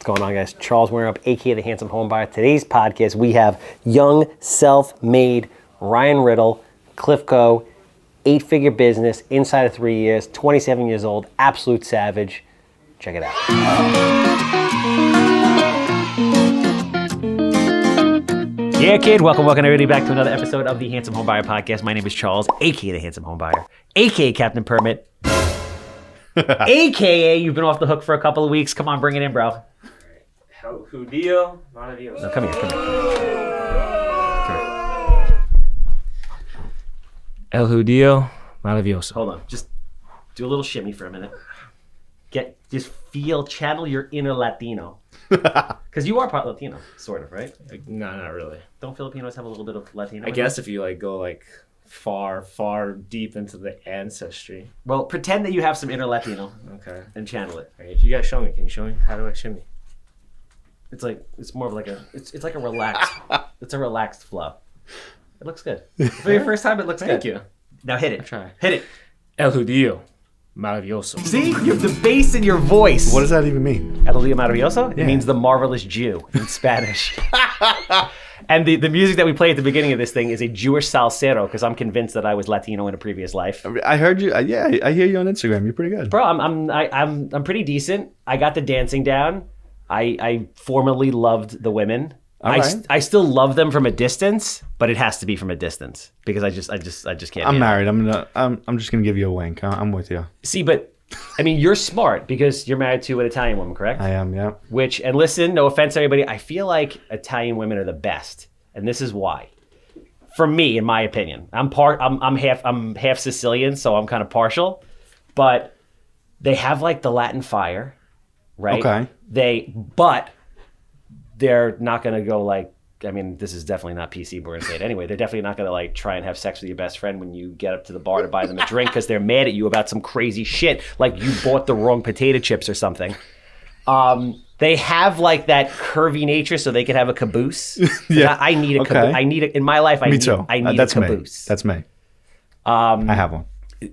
What's going on, guys? Charles Weinraub AKA the Handsome Homebuyer. Today's podcast, we have young, self-made Ryan Riddle, Cliffco, 8-figure business, inside of 3 years, 27 years old, absolute savage. Check it out. Yeah, kid. Welcome everybody back to another episode of the Handsome Homebuyer podcast. My name is Charles, AKA the Handsome Homebuyer, AKA Captain Permit, AKA you've been off the hook for a couple of weeks. Come on, bring it in, bro. El Judío Maravilloso. No, come here. El Judío Maravilloso. Hold on. Just do a little shimmy for a minute. Channel your inner Latino. Because you are part Latino, sort of, right? No, not really. Don't Filipinos have a little bit of Latino? I guess if you go far deep into the ancestry. Well, pretend that you have some inner Latino. Okay. And channel it. All right, you guys show me. Can you show me? How do I shimmy? It's more of like it's like a relaxed, it's a relaxed flow. It looks good. For your first time, it looks good. Thank you. Now hit it. Try. Hit it. El Judío Maravilloso. See? You have the bass in your voice. What does that even mean? El Judío Maravilloso? Yeah. It means the marvelous Jew in Spanish. And the music that we play at the beginning of this thing is a Jewish salsero because I'm convinced that I was Latino in a previous life. I heard you. Yeah, I hear you on Instagram. You're pretty good, Bro, I'm pretty decent. I got the dancing down. I formerly loved the women. All right. I still love them from a distance, but it has to be from a distance because I just can't. I'm married. I'm just gonna give you a wink. I'm with you. See, but I mean, you're smart because you're married to an Italian woman, correct? I am. Yeah. And listen, no offense to everybody, I feel like Italian women are the best, and this is why. For me, in my opinion, I'm half Sicilian, so I'm kind of partial, but they have like the Latin fire, right? Okay. But they're not gonna go like. I mean, this is definitely not PC, but we're gonna say it anyway. They're definitely not gonna like try and have sex with your best friend when you get up to the bar to buy them a drink because they're mad at you about some crazy shit, like you bought the wrong potato chips or something. They have like that curvy nature, so they could have a caboose. Yeah, I need a okay. caboose. I need it in my life. I need a caboose. That's me. I have one.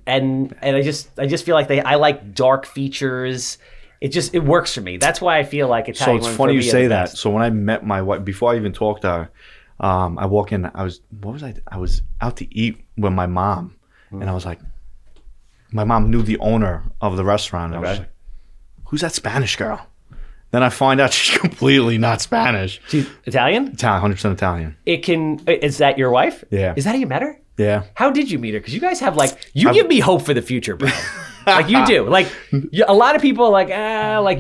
And I just feel like I like dark features. It works for me. That's why I feel like Italian. So it's funny you say that. So when I met my wife, before I even talked to her, I walk in. I was out to eat with my mom, and I was like, my mom knew the owner of the restaurant. And I was like, who's that Spanish girl? Then I find out she's completely not Spanish. She's Italian? Italian, 100% Italian. Is that your wife? Yeah. Is that how you met her? Yeah. How did you meet her? Because you guys have give me hope for the future, bro. Like you do. Like a lot of people like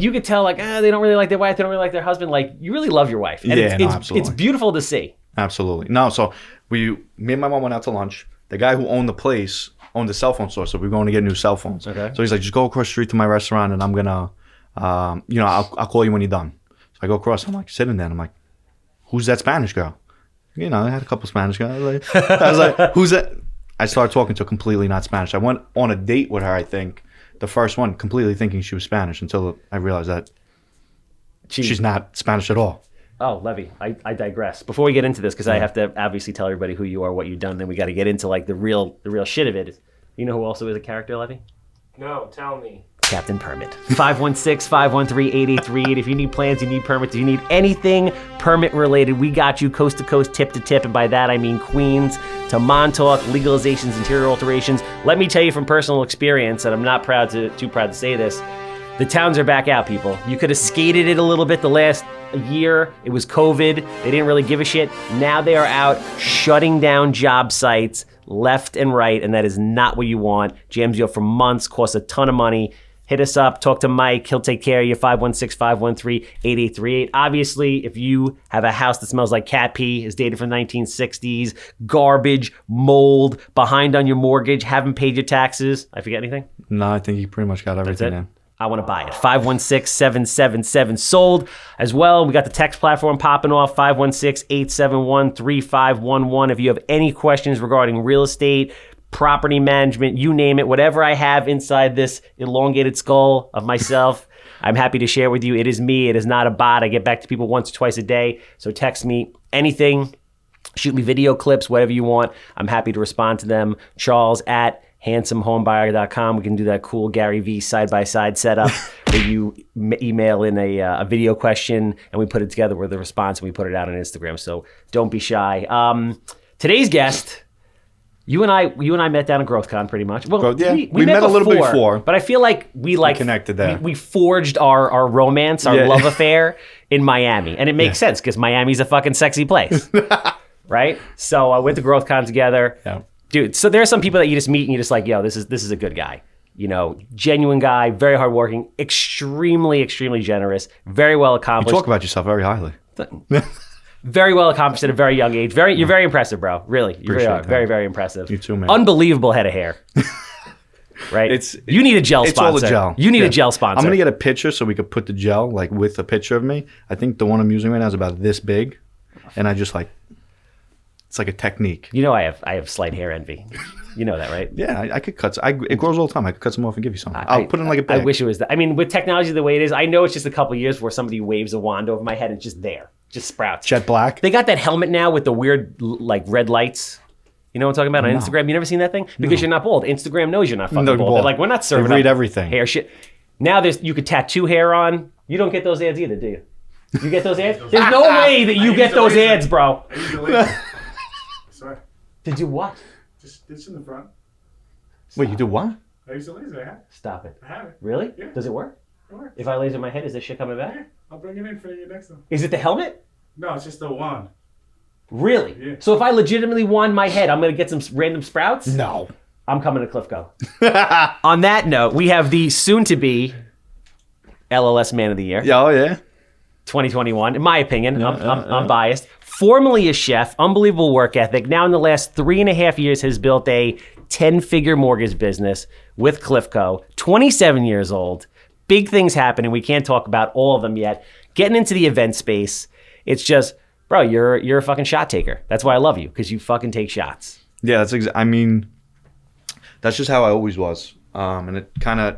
you could tell they don't really like their wife, they don't really like their husband. Like you really love your wife. And absolutely. It's beautiful to see. Absolutely. No, so me and my mom went out to lunch. The guy who owned the place owned a cell phone store, so we were going to get new cell phones. Okay. So he's like, just go across the street to my restaurant and I'm gonna I'll call you when you're done. So I go across, I'm like sitting there and I'm like, who's that Spanish girl? I had a couple Spanish guys. I was like, who's that? I started talking to her completely not Spanish. I went on a date with her, I think, the first one, completely thinking she was Spanish until I realized that she's not Spanish at all. Oh, Levy, I digress. Before we get into this, because I have to obviously tell everybody who you are, what you've done, then we got to get into like the real shit of it. You know who also is a character, Levy? No, tell me. Captain Permit. 516-513-8838. If you need plans, you need permits, you need anything permit related, we got you coast to coast, tip to tip. And by that, I mean Queens to Montauk, legalizations, interior alterations. Let me tell you from personal experience, and I'm not too proud to say this, the towns are back out, people. You could have skated it a little bit the last year. It was COVID. They didn't really give a shit. Now they are out shutting down job sites left and right, and that is not what you want. Jams you up for months, costs a ton of money. Hit us up, talk to Mike. He'll take care of you, 516-513-8838. Obviously, if you have a house that smells like cat pee, is dated from the 1960s, garbage, mold, behind on your mortgage, haven't paid your taxes. I forget anything? No, I think you pretty much got everything in. I want to buy it. 516-777-SOLD. As well, we got the text platform popping off, 516-871-3511. If you have any questions regarding real estate, property management, you name it, whatever I have inside this elongated skull of myself, I'm happy to share with you. It is me. It is not a bot. I get back to people once or twice a day. So text me anything. Shoot me video clips, whatever you want. I'm happy to respond to them. Charles at handsomehomebuyer.com. We can do that cool Gary V side-by-side setup where you email in a video question and we put it together with a response and we put it out on Instagram. So don't be shy. Today's guest, you and I met down at GrowthCon pretty much. Well, we met a little bit before, but I feel like we connected there. We forged our romance, our love affair in Miami, and it makes sense because Miami's a fucking sexy place, right? So I went to GrowthCon together. Yeah. Dude, so there are some people that you just meet and you're just like, yo, this is a good guy. You know, genuine guy, very hardworking, extremely, extremely generous, very well accomplished. You talk about yourself very highly. Very well accomplished at a very young age. You're very impressive, bro. Really, you really are. Very, very impressive. You too, man. Unbelievable head of hair. Right? You need a gel sponsor. It's all a gel. You need a gel sponsor. I'm gonna get a picture so we could put the gel like with a picture of me. I think the one I'm using right now is about this big, and I just like. It's like a technique. You know, I have slight hair envy. You know that, right? Yeah, I could cut. It grows all the time. I could cut some off and give you some. I'll put it in like a bag. I wish it was that. I mean, with technology the way it is, I know it's just a couple of years where somebody waves a wand over my head and it's just there, just sprouts. Jet black. They got that helmet now with the weird like red lights. You know what I'm talking about on Instagram? You never seen that thing? Because you're not bald. Instagram knows you're not fucking bald. They're like, we're not serving read up everything. Hair shit. Now you could tattoo hair on. You don't get those ads either, do you? You get those ads? There's no way that you get those ads, bro. Sorry. To do what? Just it's in the front. Wait, you do what? I used to laser. I have. Stop it. I have it. Really? Yeah. Does it work? It works. If I laser my head, is this shit coming back? Yeah. I'll bring it in for you next time. Is it the helmet? No, it's just the wand. Really? Yeah. So if I legitimately wand my head, I'm going to get some random sprouts? No. I'm coming to Cliffco. On that note, we have the soon-to-be LLS Man of the Year. Yeah, oh yeah. 2021, in my opinion. I'm biased. Formerly a chef, unbelievable work ethic. Now in the last 3.5 years has built a 10-figure mortgage business with Cliffco. 27 years old. Big things happening. We can't talk about all of them yet. Getting into the event space. It's just, bro, you're a fucking shot taker. That's why I love you, because you fucking take shots. Yeah, I mean, that's just how I always was. And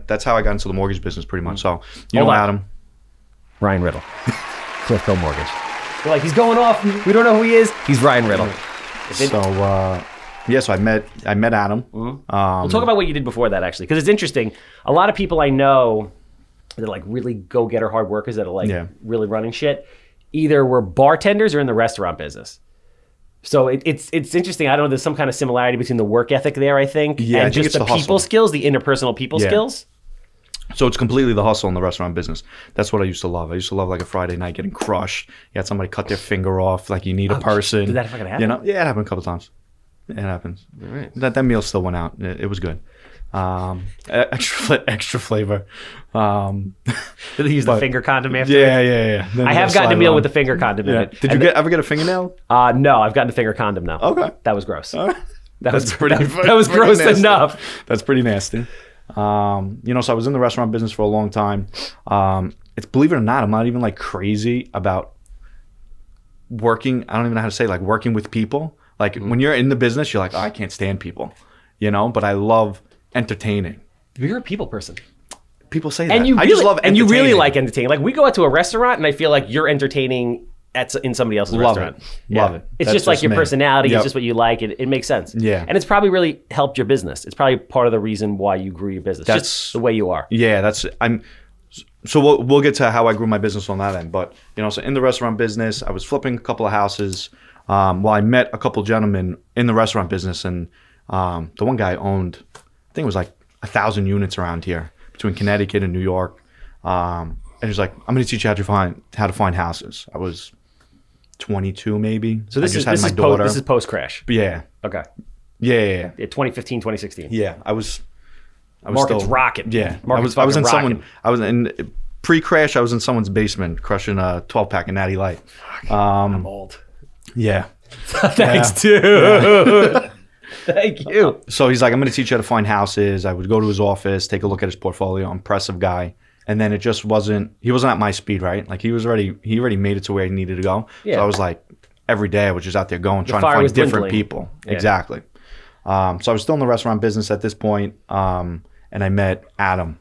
that's how I got into the mortgage business pretty much. So, you know Adam. Ryan Riddle. Cliffco Mortgage. We're like, he's going off. We don't know who he is. He's Ryan Riddle. So I met Adam. We'll talk about what you did before that, actually, because it's interesting. A lot of people I know that are like really go-getter hard workers that are like really running shit, either were bartenders or in the restaurant business. So it's interesting. I don't know. There's some kind of similarity between the work ethic there, I think, and just it's the people hustle. skills, the interpersonal people skills. So it's completely the hustle in the restaurant business. That's what I used to love. I used to love like a Friday night getting crushed. You had somebody cut their finger off, like you need a person. Did that fucking happen? You know? Yeah, it happened a couple times. It happens. Right. That meal still went out. It was good. Extra flavor. Did he use the finger condom after? Yeah. Then I have gotten a meal with the finger condom in it. Did you ever get a fingernail? No, I've gotten a finger condom now. Okay. That was gross. That was gross nasty. enough. That's pretty nasty. So I was in the restaurant business for a long time. It's, believe it or not, I'm not even like crazy about working. I don't even know how to say, like, working with people. Like when you're in the business, you're like, oh, I can't stand people, but I love entertaining. You're a people person. People say that. And I just love entertaining. And you really like entertaining. Like we go out to a restaurant and I feel like you're entertaining in somebody else's restaurant. Love it. It's just like your personality. Yep. It's just what you like. It makes sense. Yeah. And it's probably really helped your business. It's probably part of the reason why you grew your business. That's just the way you are. Yeah, so we'll get to how I grew my business on that end. But, so in the restaurant business, I was flipping a couple of houses while I met a couple gentlemen in the restaurant business. And the one guy owned, I think it was like 1,000 units around here between Connecticut and New York. And he was like, I'm going to teach you how to find houses. I was 22 maybe. So this is post-crash. Yeah. Okay. Yeah. 2015, 2016. Yeah. I was Market's still rocking. Yeah. I was in pre-crash. I was in someone's basement crushing a 12-pack of Natty Light. I'm old. Yeah. Thanks, dude. Thank you. So he's like, I'm going to teach you how to find houses. I would go to his office, take a look at his portfolio. Impressive guy. And then he wasn't at my speed, right? Like he already made it to where he needed to go. Yeah. So I was like, every day I was just out there going, trying to find different people. Yeah. Exactly. So I was still in the restaurant business at this point. And I met Adam.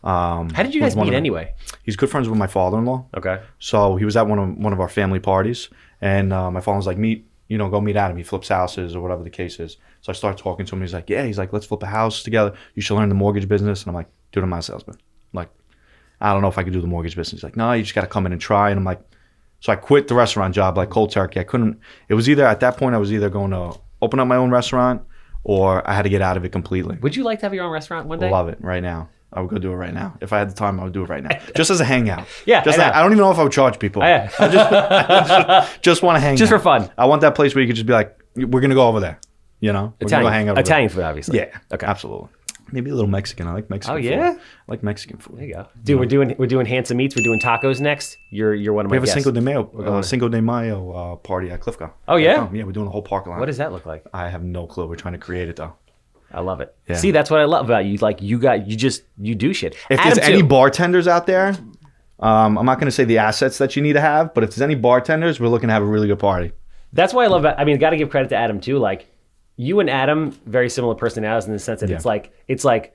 How did you guys meet anyway? He's good friends with my father-in-law. Okay. So he was at one of our family parties. And my father was like, meet go meet Adam. He flips houses or whatever the case is. So I start talking to him. He's like, yeah. He's like, let's flip a house together. You should learn the mortgage business. And I'm like, dude, I'm not a salesman. I'm like, I don't know if I could do the mortgage business. He's like, no, you just got to come in and try. And I'm like, so I quit the restaurant job like cold turkey. I couldn't. It was either at that point I was either going to open up my own restaurant or I had to get out of it completely. Would you like to have your own restaurant one day? Love it right now. I would go do it right now. If I had the time, I would do it right now. Just as a hangout. Yeah, I don't even know if I would charge people. Yeah. I just want to hang Just out. for fun. I want that place where you could just be like, we're going to go over there. We're going to go hang out over Italian there. food, obviously. Yeah, Okay. absolutely. Maybe a little Mexican. I like Mexican food. yeah? I like Mexican food. There you go. Dude, we're doing Handsome Eats. We're doing tacos next. You're one of my We have a guests. Cinco de Mayo party at Cliffco. Oh, yeah? Yeah, we're doing a whole parking lot. What does that look like? I have no clue. We're trying to create it though. I love it. Yeah. See, that's what I love about you. Like you do shit. If Adam, there's any too. bartenders out there, I'm not going to say the assets that you need to have, but if there's any bartenders, we're looking to have a really good party. That's why I love. I mean, got to give credit to Adam too. Like you and Adam, very similar personalities in the sense that it's like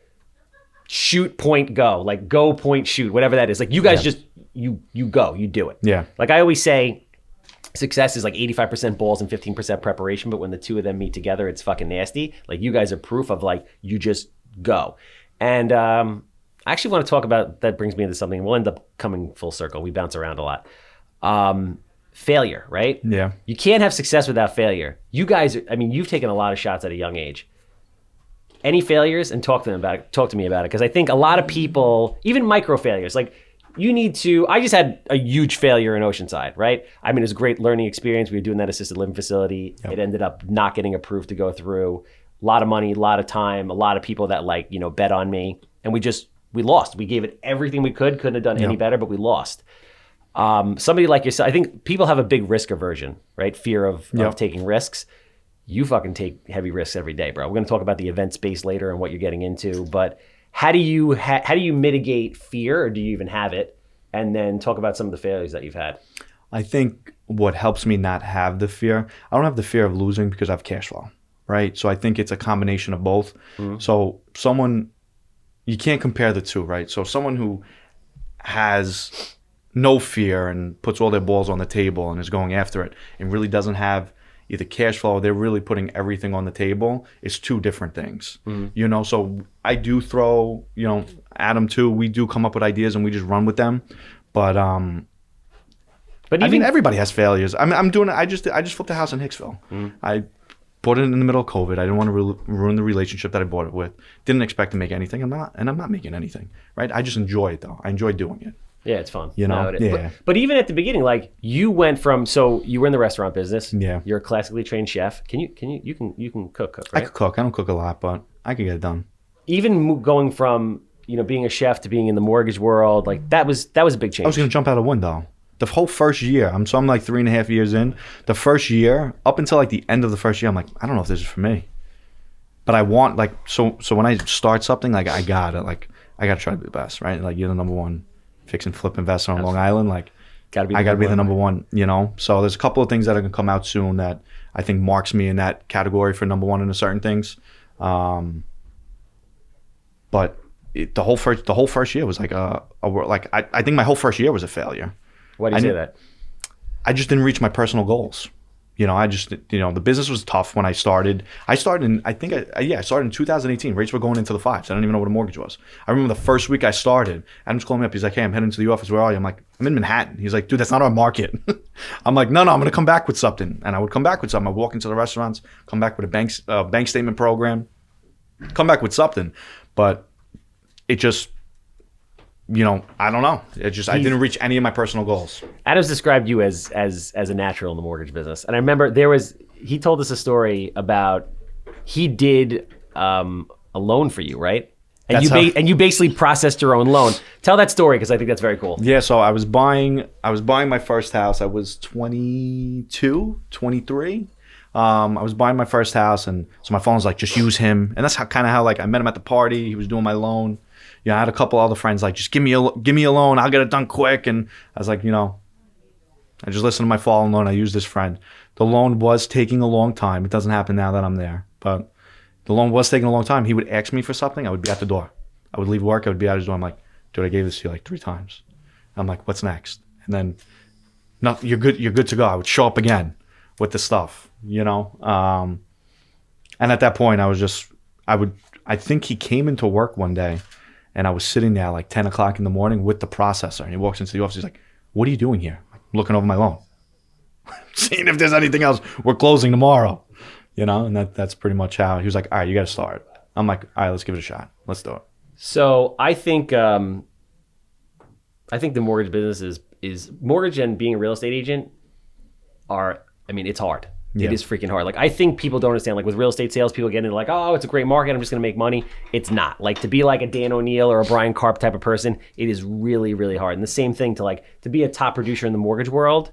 shoot, point, go, like go, point, shoot, whatever that is. Like you guys just you go, you do it. Yeah. Like I always say, success is like 85% balls and 15% preparation, but when the two of them meet together, it's fucking nasty. Like you guys are proof of like you just go. And I actually want to talk about that. Brings me into something. We'll end up coming full circle. We bounce around a lot. Failure, right? Yeah. You can't have success without failure. You guys, I mean, you've taken a lot of shots at a young age. Any failures? And talk to me about it, because I think a lot of people, even micro failures, like you need to. I just had a huge failure in Oceanside, right? I mean, it was a great learning experience. We were doing that assisted living facility. It ended up not getting approved to go through. A lot of money, a lot of time, a lot of people that bet on me, and we lost. We gave it everything we could. Couldn't have done any better, but we lost. Somebody like yourself, I think people have a big risk aversion, right? Fear of taking risks. You fucking take heavy risks every day, bro. We're going to talk about the event space later and what you're getting into, but how do you mitigate fear, or do you even have it? And then talk about some of the failures that you've had. I think what helps me not have the fear, I don't have the fear of losing because I have cash flow, right? So I think it's a combination of both. Mm-hmm. So you can't compare the two, right? So someone who has no fear and puts all their balls on the table and is going after it and really doesn't have either cash flow or they're really putting everything on the table, it's two different things. Mm-hmm. So I do throw, Adam too, we do come up with ideas and we just run with them. But everybody has failures. I'm doing it. I just flipped a house in Hicksville. Mm-hmm. I bought it in the middle of COVID. I didn't want to ruin the relationship that I bought it with. Didn't expect to make anything. I'm not making anything, right? I just enjoy it though. I enjoy doing it. Yeah, it's fun. Yeah. But even at the beginning, like you went from, so you were in the restaurant business. Yeah. You're a classically trained chef. You can cook, right? I could cook. I don't cook a lot, but I can get it done. Even going from, being a chef to being in the mortgage world, like that was a big change. I was going to jump out a window. The whole first year, I'm like 3.5 years in. The first year, up until like the end of the first year, I'm like, I don't know if this is for me. But I want so when I start something, like I gotta try to be the best, right? Like you're the number one fix and flip investor on Long Island. Like I gotta be the number one, So there's a couple of things that are gonna come out soon that I think marks me in that category for number one in certain things. But the whole first year was like I think my whole first year was a failure. Why do you say that? I just didn't reach my personal goals. The business was tough when I started. I started in 2018. Rates were going into the fives. I don't even know what a mortgage was. I remember the first week I started, Adam's calling me up. He's like, hey, I'm heading to the office. Where are you? I'm like, I'm in Manhattan. He's like, dude, that's not our market. I'm like, no, I'm going to come back with something. And I would come back with something. I'd walk into the restaurants, come back with a bank statement program, come back with something. But it just, I don't know. I didn't reach any of my personal goals. Adam's described you as a natural in the mortgage business. And I remember he told us a story about he did a loan for you, right? And you basically processed your own loan. Tell that story because I think that's very cool. Yeah, so I was buying my first house. I was 22, 23. I was buying my first house, and so my phone was like, just use him. And that's how I met him at the party. He was doing my loan. I had a couple other friends like, just give me a loan. I'll get it done quick. And I was like, I just listened to my fall loan. I used this friend. The loan was taking a long time. It doesn't happen now that I'm there, but the loan was taking a long time. He would ask me for something. I would be at the door. I would leave work. I would be at his door. I'm like, dude, I gave this to you like 3 times. I'm like, what's next? And then, no, you're good to go. I would show up again. with the stuff, and at that point I think he came into work one day and I was sitting there like 10 o'clock in the morning with the processor, and he walks into the office. He's like, "What are you doing here?" I'm looking over my loan, seeing if there's anything else. We're closing tomorrow, and that's pretty much how he was like, "All right, you got to start." I'm like, "All right, let's give it a shot. Let's do it." So I think the mortgage business is mortgage and being a real estate agent it's hard. Yeah. It is freaking hard. Like, I think people don't understand, like with real estate sales, people get into like, oh, it's a great market, I'm just going to make money. It's not. Like, to be like a Dan O'Neill or a Brian Karp type of person, it is really, really hard. And the same thing to be a top producer in the mortgage world,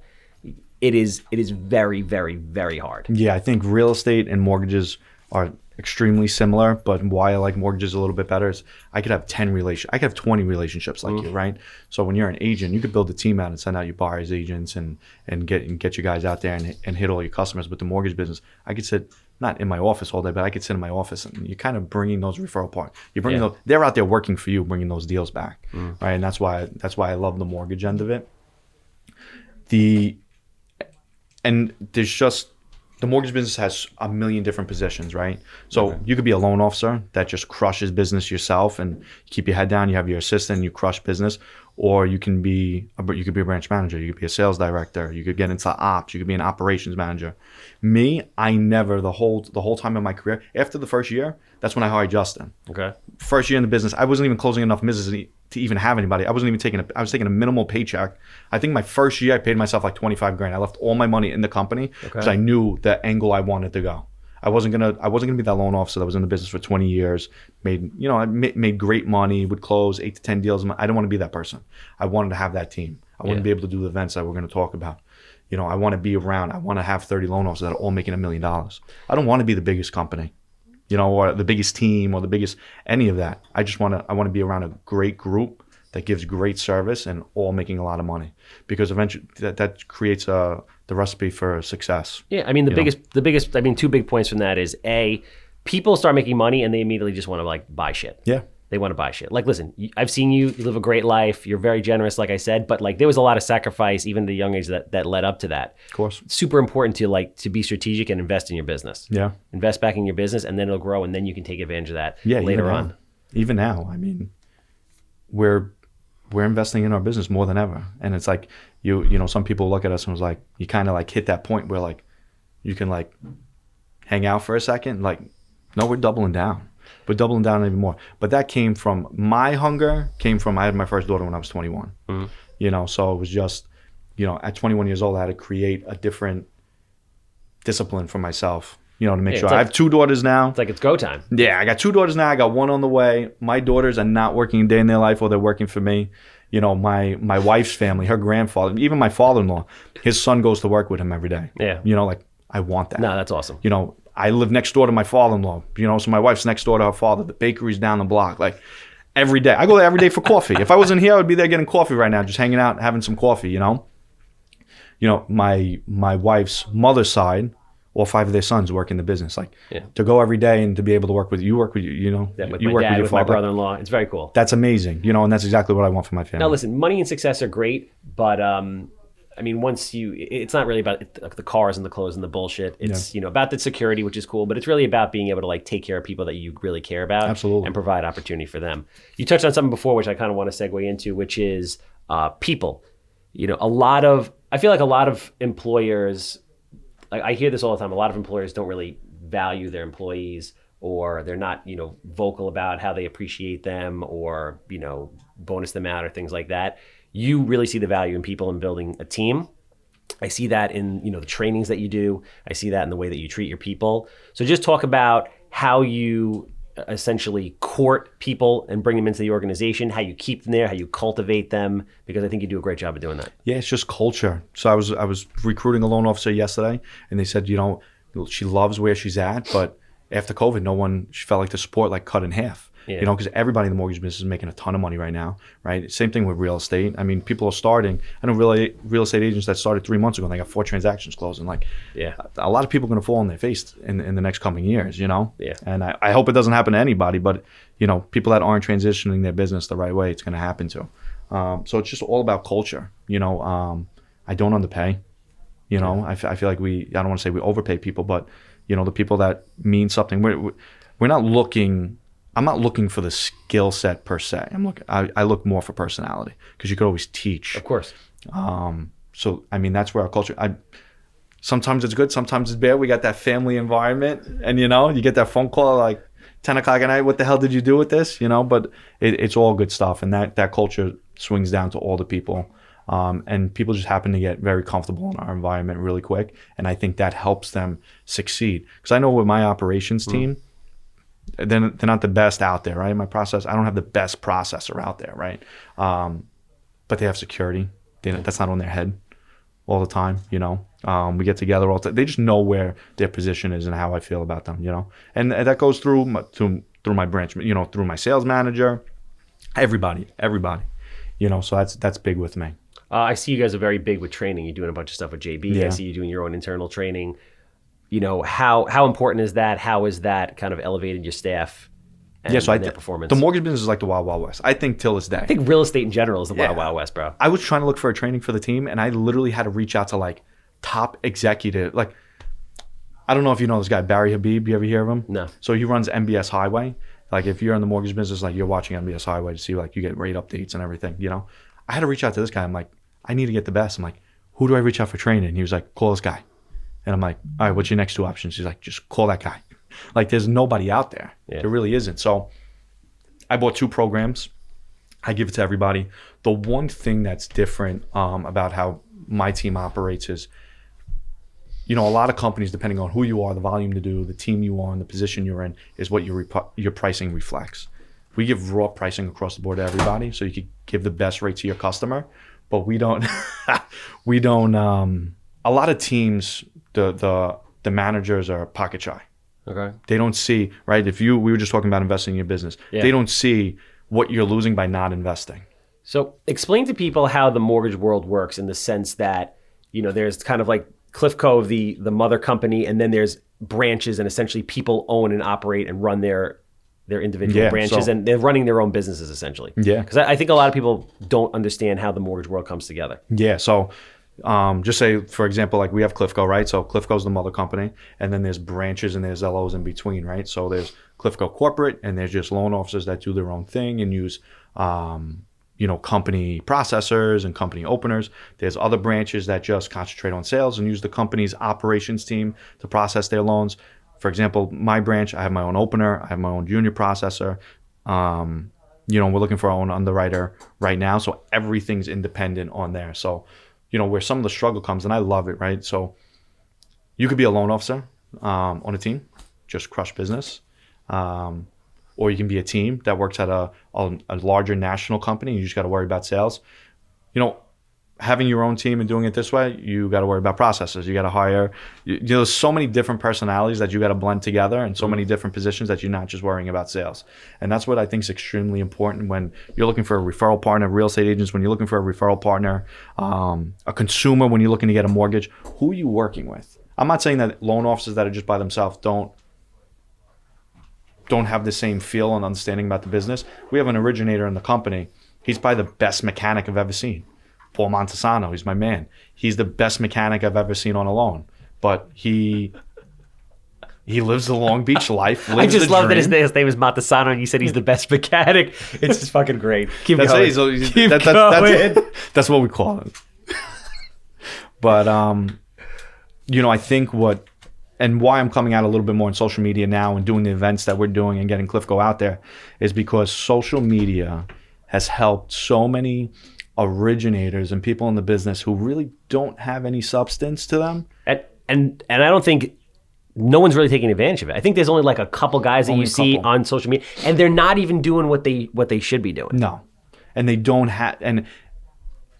it is very, very, very hard. Yeah, I think real estate and mortgages are extremely similar, but why I like mortgages a little bit better is I could have 20 relationships like you, right? So when you're an agent, you could build a team out and send out your buyers agents and get you guys out there and hit all your customers. But the mortgage business, I could sit not in my office all day, but I could sit in my office and you're kind of bringing those referral points. You're bringing those, they're out there working for you, bringing those deals back, right? And that's why I love the mortgage end of it. And there's just, the mortgage business has a million different positions, right? So you could be a loan officer that just crushes business yourself and you keep your head down. You have your assistant, and you crush business, or you can be a branch manager. You could be a sales director. You could get into ops. You could be an operations manager. Me, I never the whole time of my career. After the first year, that's when I hired Justin. Okay. First year in the business, I wasn't even closing enough business to even have anybody. I wasn't even I was taking a minimal paycheck. I think my first year I paid myself like $25,000. I left all my money in the company because I knew the angle I wanted to go. I wasn't gonna be that loan officer that was in the business for 20 years. I made great money, would close 8 to 10 deals. I didn't want to be that person. I wanted to have that team. I wanted to be able to do the events that we're going to talk about. I want to be around. I want to have 30 loan officers that are all making $1 million. I don't want to be the biggest company, or the biggest team or the biggest any of that. I want to be around a great group that gives great service and all making a lot of money, because eventually that creates the recipe for success. Yeah, the biggest, two big points from that is people start making money and they immediately just want to like buy shit. Yeah. They want to buy shit. Like, listen, I've seen you live a great life. You're very generous, like I said, but like there was a lot of sacrifice even at a young age that led up to that. Of course. It's super important to be strategic and invest in your business. Yeah. Invest back in your business and then it'll grow and then you can take advantage of that later on. Even now, we're investing in our business more than ever. And it's like, some people look at us and was like, you kind of like hit that point where like, you can like hang out for a second. Like, no, we're doubling down. We're doubling down even more. But that came from my hunger, I had my first daughter when I was 21. So it was just, at 21 years old, I had to create a different discipline for myself, to make sure. I have 2 daughters now. It's like it's go time. Yeah, I got 2 daughters now. I got 1 on the way. My daughters are not working a day in their life, or they're working for me. My wife's family, her grandfather, even my father-in-law, his son goes to work with him every day. Yeah. Like I want that. No, that's awesome. I live next door to my father-in-law, so my wife's next door to her father. The bakery's down the block. Like every day. I go there every day for coffee. If I wasn't here, I would be there getting coffee right now, just hanging out, having some coffee, My wife's mother's side, all 5 of their sons work in the business. Like to go every day and to be able to work with you, with you work my with dad, your with father. my brother-in-law. It's very cool. That's amazing, and that's exactly what I want for my family. Now listen, money and success are great, but once it's not really about the cars and the clothes and the bullshit. It's, about the security, which is cool, but it's really about being able to like take care of people that you really care about. Absolutely. And provide opportunity for them. You touched on something before, which I kind of want to segue into, which is people. I feel like a lot of employers, I hear this all the time, a lot of employers don't really value their employees, or they're not, vocal about how they appreciate them, or, bonus them out or things like that. You really see the value in people and building a team. I see that in, the trainings that you do. I see that in the way that you treat your people. So just talk about how you essentially court people and bring them into the organization, how you keep them there, how you cultivate them, because I think you do a great job of doing that. Yeah, it's just culture. So I was recruiting a loan officer yesterday, and they said, she loves where she's at, but after COVID, she felt like the support cut in half. Yeah. Because everybody in the mortgage business is making a ton of money right now, right? Same thing with real estate. People are starting. I know real estate agents that started 3 months ago, and they got 4 transactions closing. A lot of people are going to fall on their face in the next coming years, Yeah. And I hope it doesn't happen to anybody, but, people that aren't transitioning their business the right way, it's going to happen to. So it's just all about culture. I don't underpay. You know, I feel like I don't want to say we overpay people, but you know, the people that mean something. We're not looking. I'm not looking for the skill set per se. I look more for personality, because you could always teach. Of course. So I mean, that's where our culture. Sometimes it's good, sometimes it's bad. We got that family environment, and you know, you get that phone call like 10 o'clock at night. What the hell did you do with this? You know, but it's all good stuff, and that culture swings down to all the people. And people just happen to get very comfortable in our environment really quick. And I think that helps them succeed. Because I know with my operations team, they're not the best out there, right? I don't have the best processor out there, right? But they have security. That's not on their head all the time, you know? We get together all the time. They just know where their position is and how I feel about them, you know? And that goes through my branch, you know, through my sales manager, everybody, you know? So that's big with me. I see you guys are very big with training. You're doing a bunch of stuff with JB. Yeah. I see you doing your own internal training. You know, how important is that? How has that kind of elevated your staff and, their performance? The mortgage business is like the Wild Wild West. I think till this day. I think real estate in general is the Wild Wild West, bro. I was trying to look for a training for the team, and I literally had to reach out to like top executive. Like, I don't know if you know this guy, Barry Habib. You ever hear of him? No. So he runs MBS Highway. Like if you're in the mortgage business, like you're watching MBS Highway to see like you get rate updates and everything, you know? I had to reach out to this guy. I'm like, I need to get the best. I'm like, who do I reach out for training? And he was like, call this guy. And I'm like, all right, what's your next two options? He's like, just call that guy. Like there's nobody out there. Yeah. There really isn't. So I bought 2 programs. I give it to everybody. The one thing that's different about how my team operates is, you know, a lot of companies, depending on who you are, the volume to do, the team you are, and the position you're in, is what your pricing reflects. We give raw pricing across the board to everybody, so you can give the best rate to your customer. But we don't. A lot of teams, the managers are pocket shy. Okay. They don't see, right? We were just talking about investing in your business. Yeah. They don't see what you're losing by not investing. So explain to people how the mortgage world works in the sense that, you know, there's kind of like Cliffco, the mother company, and then there's branches, and essentially people own and operate and run their individual branches, and they're running their own businesses essentially. Yeah. Because I think a lot of people don't understand how the mortgage world comes together. Yeah. So just say, for example, like we have Cliffco, right? So Cliffco's the mother company, and then there's branches and there's LOs in between, right? So there's Cliffco corporate, and there's just loan officers that do their own thing and use, you know, company processors and company openers. There's other branches that just concentrate on sales and use the company's operations team to process their loans. For example, my branch, I have my own opener, I have my own junior processor. You know, we're looking for our own underwriter right now, so everything's independent on there. So, you know, where some of the struggle comes, and I love it, right? So you could be a loan officer on a team, just crush business. Or you can be a team that works at a larger national company. You just got to worry about sales. You know, having your own team and doing it this way, you got to worry about processes. You got to hire. You know, there's so many different personalities that you got to blend together, and so many different positions that you're not just worrying about sales. And that's what I think is extremely important when you're looking for a referral partner. Real estate agents, when you're looking for a referral partner, a consumer, when you're looking to get a mortgage, who are you working with? I'm not saying that loan officers that are just by themselves don't have the same feel and understanding about the business. We have an originator in the company. He's probably the best mechanic I've ever seen. Paul Montesano, he's my man. He's the best mechanic I've ever seen on a loan. But he lives the Long Beach life. I just love that his name is Montesano, and you said he's the best mechanic. It's just fucking great. Keep going. That's what we call it. But, you know, I think and why I'm coming out a little bit more on social media now and doing the events that we're doing and getting Cliffco out there is because social media has helped so many originators and people in the business who really don't have any substance to them. And I don't think no one's really taking advantage of it. I think there's only like a couple guys that you see on social media, and they're not even doing what they should be doing. No. And they don't have, and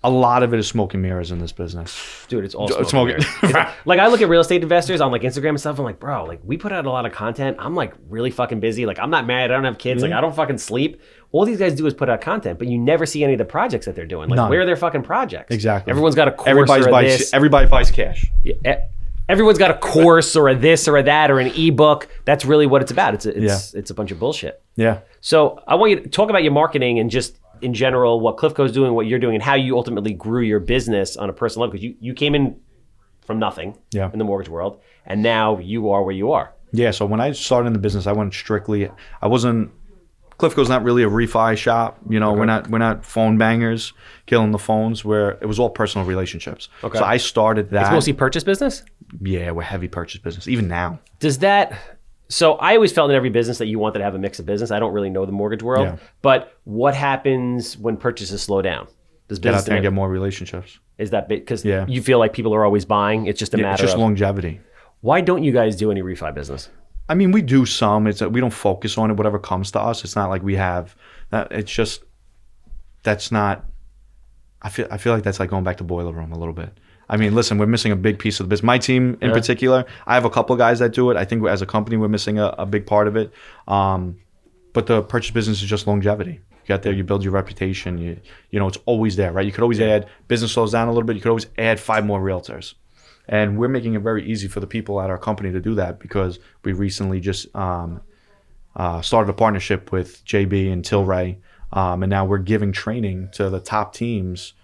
a lot of it is smoke and mirrors in this business. Dude, it's all smoke and mirrors. Like I look at real estate investors on like Instagram and stuff. I'm like, bro, like we put out a lot of content. I'm like really fucking busy. Like I'm not married. I don't have kids. Like I don't fucking sleep. All these guys do is put out content, but you never see any of the projects that they're doing. Like None. where are their fucking projects? Exactly. Everyone's got a course Everybody buys cash. Yeah, everyone's got a course or a this or a that or an ebook. That's really what it's about. It's a bunch of bullshit. Yeah. So I want you to talk about your marketing and just in general what Cliffco's doing, what you're doing, and how you ultimately grew your business on a personal level. Because you came in from nothing Yeah. in the mortgage world, and now you are where you are. Yeah, so when I started in the business, I went strictly. I wasn't. Cliffco's not really a refi shop. You know, we're not phone bangers, killing the phones. Where it was all personal relationships. Okay. So I started that. It's mostly purchase business? Yeah, we're heavy purchase business. Even now. Does that... So I always felt in every business that you wanted to have a mix of business. I don't really know the mortgage world. Yeah. But what happens when purchases slow down? Does Get out business there and get more relationships. Is that big? Because Yeah. you feel like people are always buying. It's just a Yeah, matter it's just of... longevity. Why don't you guys do any refi business? I mean, we do some. It's we don't focus on it. Whatever comes to us, it's not like we have that. It's just that's not. I feel like that's like going back to boiler room a little bit. I mean, listen, we're missing a big piece of the business. My team in particular, I have a couple of guys that do it. I think as a company, we're missing a big part of it. But the purchase business is just longevity. You get there, you build your reputation. You know, it's always there, right? You could always add. Business slows down a little bit. You could always add 5 more realtors. And we're making it very easy for the people at our company to do that because we recently just started a partnership with JB and Tilray. And now we're giving training to the top teams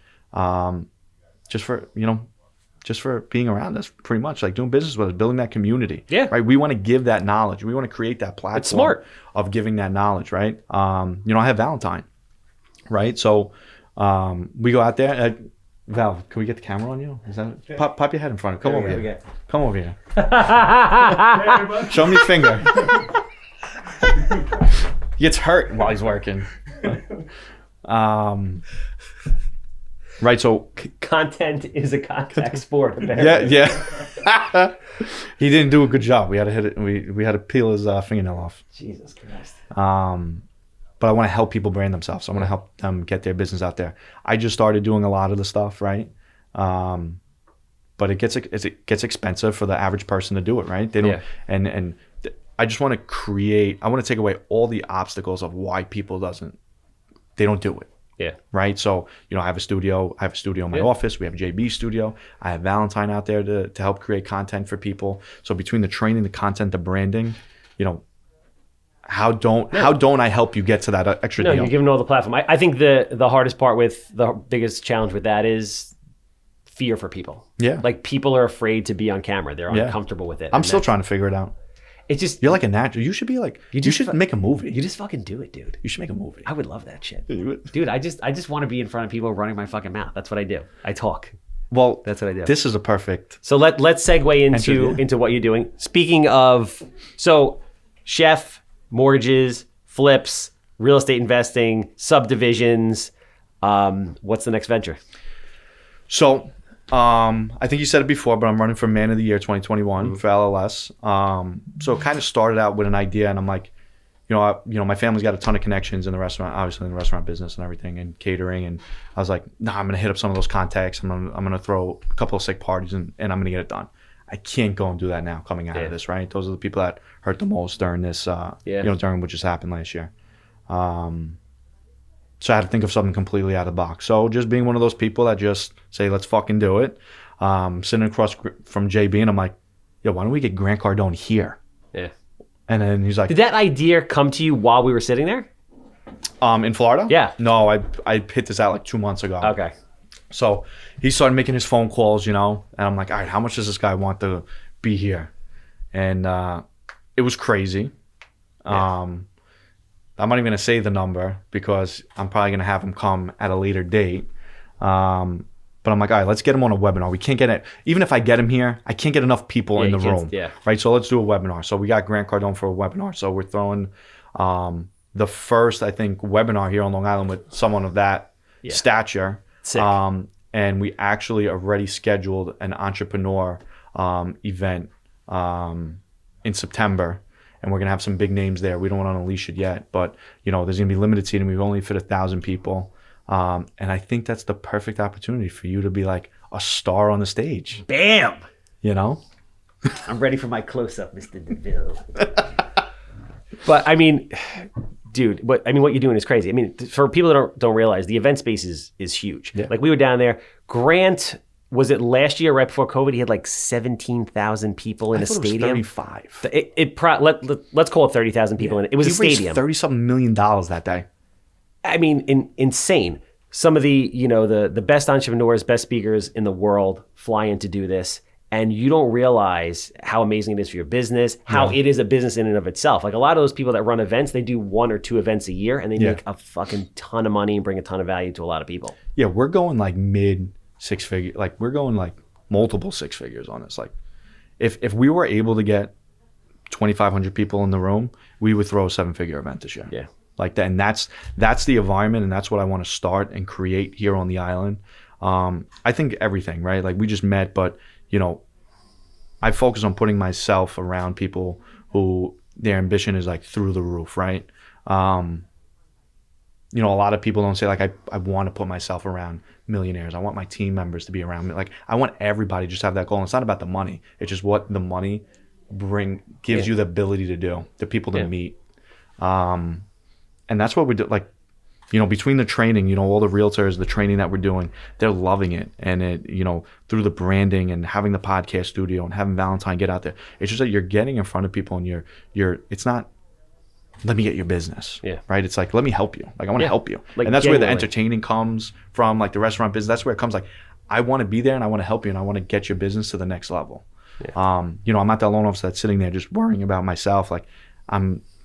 just for being around us, pretty much, like doing business with us, building that community. Yeah. Right. We want to give that knowledge. We want to create that platform smart. of giving that knowledge, right? I have Valentine, right? So we go out there. Val, can we get the camera on you? Is that pop your head in front of? Come over here. Come over here. Show me your finger. He gets hurt while he's working. Right. So Content is a contact sport. Apparently. yeah. He didn't do a good job. We had to hit it. We had to peel his fingernail off. Jesus Christ. But I want to help people brand themselves. I want to help them get their business out there. I just started doing a lot of the stuff, right? But it gets expensive for the average person to do it, right? They don't, and I just want to create. I want to take away all the obstacles of why people they don't do it. Yeah. Right. So, I have a studio. I have a studio in my office. We have JB studio. I have Valentine out there to help create content for people. So between the training, the content, the branding, how don't I help you get to that extra deal? You're giving all the platform. I think the hardest part with the biggest challenge with that is fear for people. Yeah. Like people are afraid to be on camera. They're uncomfortable with it. I'm still trying to figure it out. It's just You're like a natural. You should be like. You should make a movie. You just fucking do it, dude. You should make a movie. I would love that shit. Dude, Dude, I just want to be in front of people running my fucking mouth. That's what I do. I talk. Well, That's what I do. This is a perfect. So let's segue into what you're doing. Speaking of, so chef, mortgages, flips, real estate investing, subdivisions. What's the next venture? So, I think you said it before, but I'm running for Man of the Year 2021 for LLS. So it kind of started out with an idea, and I'm like, my family's got a ton of connections in the restaurant, obviously in the restaurant business and everything, and catering. And I was like, I'm gonna hit up some of those contacts. I'm gonna throw a couple of sick parties, and I'm gonna get it done. I can't go and do that now coming out of this, right? Those are the people that hurt the most during this, during what just happened last year. So I had to think of something completely out of the box. So just being one of those people that just say, let's fucking do it. Sitting across from JB, and I'm like, yo, why don't we get Grant Cardone here? Yeah. And then he's like, Did that idea come to you while we were sitting there? in Florida? Yeah. No, I hit this out like 2 months ago. Okay. So he started making his phone calls, and I'm like, all right, how much does this guy want to be here? And it was crazy. Yeah. I'm not even going to say the number because I'm probably going to have him come at a later date. But I'm like, all right, let's get him on a webinar. We can't get it. Even if I get him here, I can't get enough people in the room. Yeah. Right. So let's do a webinar. So we got Grant Cardone for a webinar. So we're throwing the first, I think, webinar here on Long Island with someone of that stature. Sick. And we actually already scheduled an entrepreneur event in September. And we're going to have some big names there. We don't want to unleash it yet. But, there's going to be limited seating. We've only fit 1,000 people. And I think that's the perfect opportunity for you to be like a star on the stage. Bam! I'm ready for my close-up, Mr. DeVille. But, I mean, dude, what you're doing is crazy. I mean, for people that don't realize, the event space is huge. Yeah. Like, we were down there. Grant... Was it last year, right before COVID? He had like 17,000 people in a stadium. It was 35. Let's call it 30,000 people in it. It was a stadium. $30-something million that day. I mean, insane. Some of the the best entrepreneurs, best speakers in the world fly in to do this, and you don't realize how amazing it is for your business, how it is a business in and of itself. Like a lot of those people that run events, they do 1 or 2 events a year and they make a fucking ton of money and bring a ton of value to a lot of people. Yeah, we're going like mid 6 figure, like we're going like multiple 6 figures on this. Like if we were able to get 2,500 people in the room, we would throw a 7-figure event this year. Yeah. Like that, and that's the environment, and that's what I want to start and create here on the island. I think everything, right? Like we just met, but you know, I focus on putting myself around people who their ambition is like through the roof, right? You know, a lot of people don't say like I want to put myself around millionaires. I want my team members to be around me. Like I want everybody just to have that goal. And it's not about the money. It's just what the money gives you the ability to do, the people to meet. And that's what we do. Like, you know, between the training, you know, all the realtors, the training that we're doing, they're loving it. And it, you know, through the branding and having the podcast studio and having Valentine get out there, it's just that you're getting in front of people and it's not, let me get your business. Yeah. Right. It's like, let me help you. Like, I want to help you. Like, and that's where the entertaining comes from, like the restaurant business. That's where it comes. Like, I want to be there and I want to help you and I want to get your business to the next level. Yeah. You know, I'm not that loan officer that's sitting there just worrying about myself. Like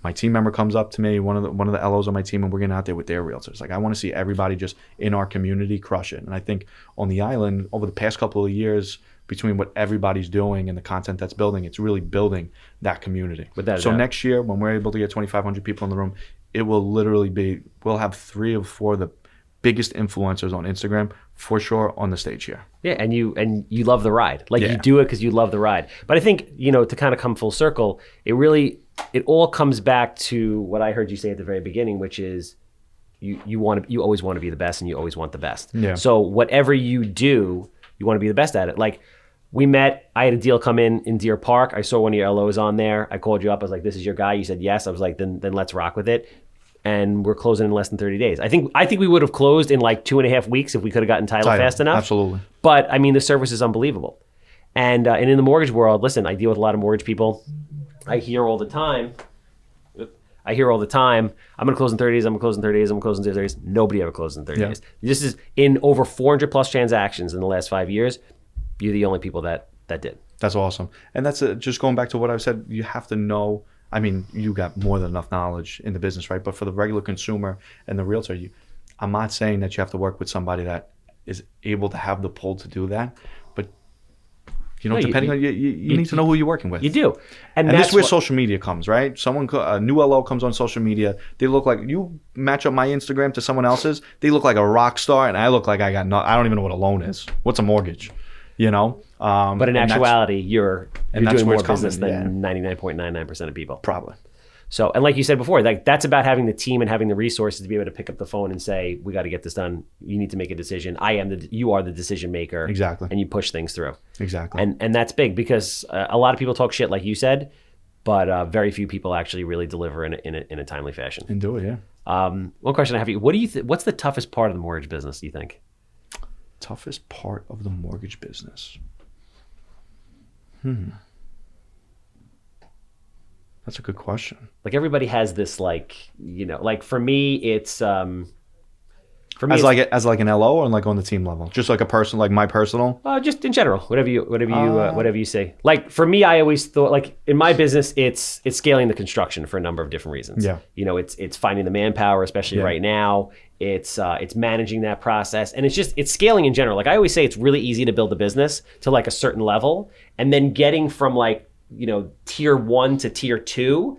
my team member comes up to me, one of the LOs on my team, and we're getting out there with their realtors. Like I want to see everybody just in our community crush it. And I think on the island over the past couple of years, between what everybody's doing and the content that's building, it's really building that community. So next year, when we're able to get 2,500 people in the room, it will literally be, we'll have 3 or 4 of the biggest influencers on Instagram for sure on the stage here. Yeah, and you love the ride. Like you do it because you love the ride. But I think, you know, to kind of come full circle, it all comes back to what I heard you say at the very beginning, which is you always want to be the best and you always want the best. Yeah. So whatever you do, you want to be the best at it. Like we met, I had a deal come in Deer Park. I saw one of your LOs on there. I called you up. I was like, this is your guy. You said yes. I was like, then let's rock with it. And we're closing in less than 30 days. I think we would have closed in like 2.5 weeks if we could have gotten title fast enough. Absolutely. But I mean, the service is unbelievable. And in the mortgage world, listen, I deal with a lot of mortgage people. I hear all the time, I'm going to close in 30 days, I'm going to close in 30 days, I'm going to close in 30 days. Nobody ever closes in 30 days. This is in over 400 plus transactions in the last 5 years. You're the only people that did. That's awesome. And that's just going back to what I've said, you have to know, I mean, you got more than enough knowledge in the business, right? But for the regular consumer and the realtor, I'm not saying that you have to work with somebody that is able to have the pull to do that. But, you know, depending on you need to know who you're working with. You do. And that's where social media comes, right? A new LO comes on social media. They look like, you match up my Instagram to someone else's, they look like a rock star, and I look like I don't even know what a loan is. What's a mortgage? You know? But in actuality, you're doing more business than 99.99% of people. Probably. So, and like you said before, like that's about having the team and having the resources to be able to pick up the phone and say, we got to get this done. You need to make a decision. You are the decision maker. Exactly. And you push things through. Exactly. And that's big because a lot of people talk shit, like you said, but very few people actually really deliver in a timely fashion. And do it, yeah. One question I have for you: what do you what's the toughest part of the mortgage business? Do you think? Toughest part of the mortgage business. That's a good question. Like everybody has this, like, you know, like for me, it's as like an LO or like on the team level, just like a person, like my personal. Just in general, whatever you say. Like for me, I always thought, like in my business, it's scaling the construction for a number of different reasons. Yeah. You know, it's finding the manpower, especially right now. It's managing that process, and it's scaling in general. Like I always say, it's really easy to build a business to like a certain level, and then getting from like, you know, tier 1 to tier 2,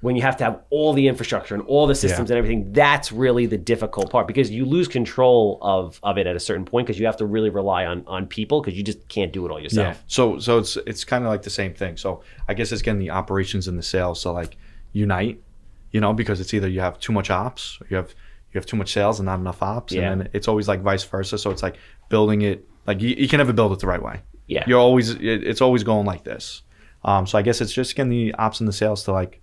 when you have to have all the infrastructure and all the systems and everything, that's really the difficult part, because you lose control of it at a certain point, because you have to really rely on people, because you just can't do it all yourself. Yeah. So it's kind of like the same thing. So I guess it's getting the operations and the sales to like unite, you know, because it's either you have too much ops or you have too much sales and not enough ops. Yeah. And then it's always like vice versa. So it's like building it, like you can never build it the right way. Yeah. It's always going like this. So I guess it's just getting the ops and the sales to like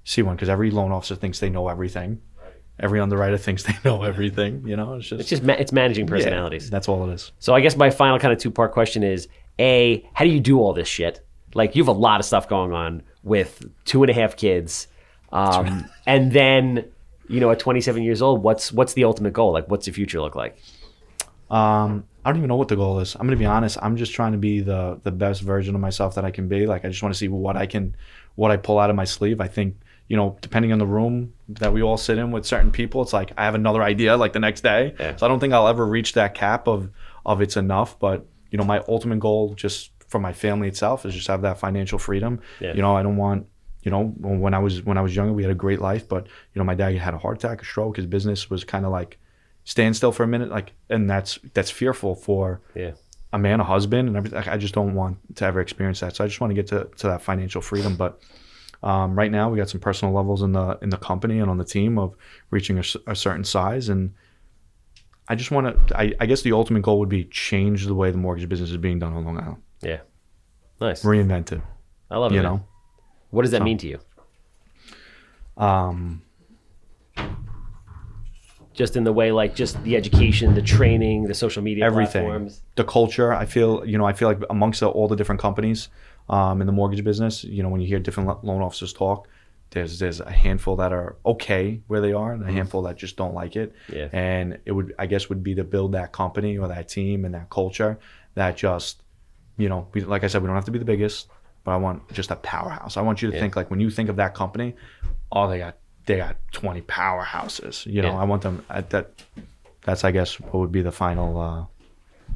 see one, because every loan officer thinks they know everything. Right. Every underwriter thinks they know everything. You know, it's managing personalities. Yeah, that's all it is. So I guess my final kind of 2-part question is: A, how do you do all this shit? Like you have a lot of stuff going on with 2.5 kids, and then, you know, at 27 years old, what's the ultimate goal? Like, what's the future look like? I don't even know what the goal is. I'm gonna be honest. I'm just trying to be the best version of myself that I can be. Like I just want to see what I pull out of my sleeve. I think, you know, depending on the room that we all sit in with certain people, it's like I have another idea like the next day. Yeah. So I don't think I'll ever reach that cap of it's enough. But you know, my ultimate goal just for my family itself is just have that financial freedom. Yeah. You know, I don't want, you know, when I was younger, we had a great life, but you know, my dad had a heart attack, a stroke. His business was kind of like stand still for a minute, like, and that's fearful for a man, a husband, and everything. I just don't want to ever experience that. So I just want to get to that financial freedom. But right now, we got some personal levels in the company and on the team of reaching a certain size, and I just want to. I guess the ultimate goal would be change the way the mortgage business is being done on Long Island. Yeah, nice. Reinvent it. I love it. You man. know, what does that mean to you? Just in the way, like just the education, the training, the social media everything, platforms. the culture. I feel like amongst all the different companies in the mortgage business, you know, when you hear different loan officers talk, there's a handful that are okay where they are and a handful that just don't like it. Yeah. And it would be to build that company or that team and that culture that just, you know, like I said, we don't have to be the biggest, but I want just a powerhouse. I want you to think like when you think of that company, oh, they got 20 powerhouses. You know, I want them at that. That's, I guess, what would be the final.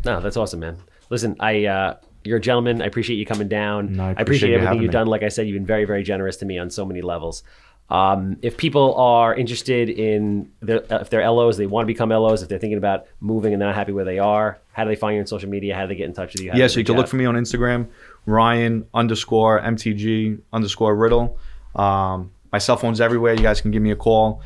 No, that's awesome, man. Listen, you're a gentleman. I appreciate you coming down. No, I I appreciate appreciate you everything having you've me. done. Like I said, you've been very, very generous to me on so many levels. If people are interested in if they're LOs, they want to become LOs, if they're thinking about moving and they're not happy where they are, how do they find you on social media? How do they get in touch with you? So you can look for me on Instagram, Ryan_MTG_Riddle. My cell phone's everywhere. You guys can give me a call.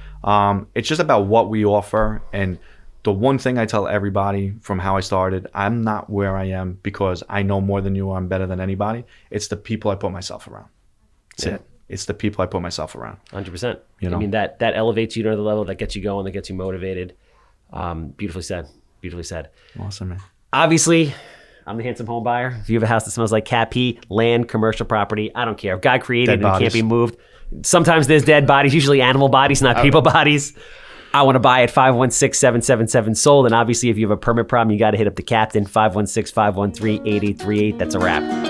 It's just about what we offer. And the one thing I tell everybody from how I started, I'm not where I am because I know more than you or I'm better than anybody. It's the people I put myself around. That's it. It's the people I put myself around. 100%. You know? I mean, that elevates you to another level, that gets you going, that gets you motivated. Beautifully said. Beautifully said. Awesome, man. Obviously, I'm the Handsome Homebuyer. If you have a house that smells like cat pee, land, commercial property, I don't care. If God created Dead it and it can't bodies. be moved, sometimes there's dead bodies, usually animal bodies, not people bodies. I want to buy it. 516-777-SOLD. And obviously, if you have a permit problem, you got to hit up the captain, 516-513-8838. That's a wrap.